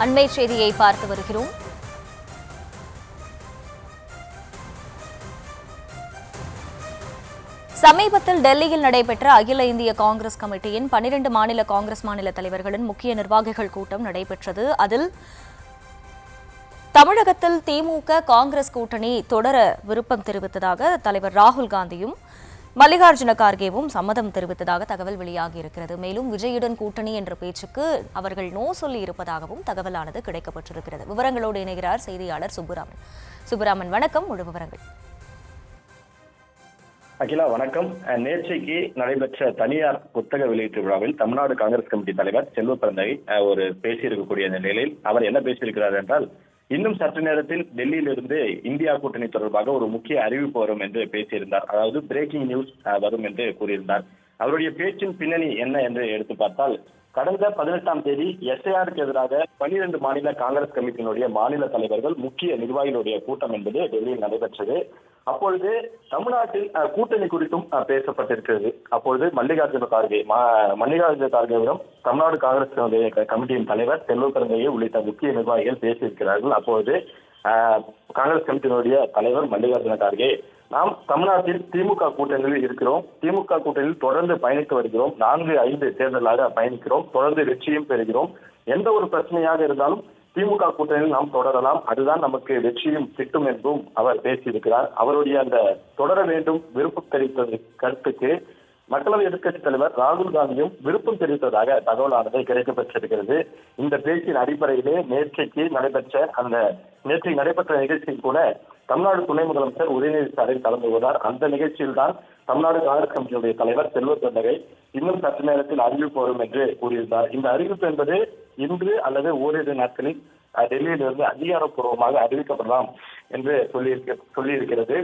அண்மை செய்தியை பார்த்து வருகிறோம். சமீபத்தில் டெல்லியில் நடைபெற்ற அகில இந்திய காங்கிரஸ் கமிட்டியின் 12 மாநில காங்கிரஸ் மாநில தலைவர்களின் முக்கிய நிர்வாகிகள் கூட்டம் நடைபெற்றது. அதில் தமிழகத்தில் திமுக காங்கிரஸ் கூட்டணி தொடர விருப்பம் தெரிவித்ததாக தலைவர் ராகுல் காந்தியும் மல்லிகார்ஜுன கார்கேவும் சம்மதம் தெரிவித்ததாக தகவல் வெளியாகியிருக்கிறது. மேலும் விஜயுடன் கூட்டணி என்ற பேச்சுக்கு அவர்கள் நோ சொல்லி இருப்பதாகவும் தகவலானது கிடைக்கப்பட்டிருக்கிறது. விவரங்களோடு இணைகிறார் செய்தியாளர் சுப்புராமன். சுப்புராமன், வணக்கம். முழு விவரங்கள். அகிலா, வணக்கம். நேற்றைக்கு நடைபெற்ற தனியார் புத்தக வெளியீட்டு விழாவில் தமிழ்நாடு காங்கிரஸ் கமிட்டி தலைவர் செல்வ பிறந்தகை ஒரு பேசியிருக்கக்கூடிய நிலையில் அவர் என்ன பேசியிருக்கிறார் என்றால், இன்னும் சற்று நேரத்தில் டெல்லியிலிருந்து இந்தியா கூட்டணி தொடர்பாக ஒரு முக்கிய அறிவிப்பு வரும் என்று பேசியிருந்தார். அதாவது பிரேக்கிங் நியூஸ் வரும் என்று கூறியிருந்தார். அவருடைய பேச்சின் பின்னணி என்ன என்று எடுத்து பார்த்தால், கடந்த 18ஆம் தேதி எஸ்ஐஆருக்கு எதிராக 12 மாநில காங்கிரஸ் கமிட்டியினுடைய மாநில தலைவர்கள் முக்கிய நிர்வாகிகளுடைய கூட்டம் என்பது டெல்லியில் நடைபெற்றது. அப்பொழுது தமிழ்நாட்டில் கூட்டணி குறித்தும் பேசப்பட்டிருக்கிறது. அப்பொழுது மல்லிகார்ஜுன கார்கேவிடம் தமிழ்நாடு காங்கிரஸ் கமிட்டியின் தலைவர் செல்வ பிறந்தகை உள்ளிட்ட முக்கிய நிர்வாகிகள் பேசியிருக்கிறார்கள். அப்பொழுது காங்கிரஸ் கமிட்டியினுடைய தலைவர் மல்லிகார்ஜுன கார்கே, நாம் தமிழ்நாட்டில் திமுக கூட்டணியில் இருக்கிறோம், திமுக கூட்டணியில் தொடர்ந்து பயணித்து வருகிறோம், 4-5 தேர்தலாக பயணிக்கிறோம், தொடர்ந்து வெற்றியும் பெறுகிறோம், எந்த ஒரு பிரச்சனையாக இருந்தாலும் திமுக கூட்டணியில் நாம் தொடரலாம், அதுதான் நமக்கு வெற்றியும் கிட்டும் என்றும் அவர் பேசியிருக்கிறார். அவருடைய அந்த தொடர வேண்டும் விருப்பம் தெரிவித்த கருத்துக்கு மக்களவை எதிர்க்கட்சித் தலைவர் ராகுல் காந்தியும் விருப்பம் தெரிவித்ததாக தகவலானது கிடைக்கப்பட்டிருக்கிறது. இந்த பேச்சின் அடிப்படையிலே நேற்றைக்கு நடைபெற்ற நிகழ்ச்சியில் கூட தமிழ்நாடு துணை முதலமைச்சர் உதயநிதி ஸ்டாலின் கலந்து கொண்டார். அந்த நிகழ்ச்சியில் தான் தமிழ்நாடு காங்கிரஸ் கமிட்டியுடைய தலைவர் செல்வ பிறந்தகை இன்னும் சற்று நேரத்தில் அறிவிப்பு வரும் என்று கூறியிருந்தார். இந்த அறிவிப்பு என்பது இன்று அல்லது ஓரிரு நாட்களில் டெல்லியிலிருந்து அதிகாரப்பூர்வமாக அறிவிக்கப்படலாம் என்று சொல்லியிருக்கிறது.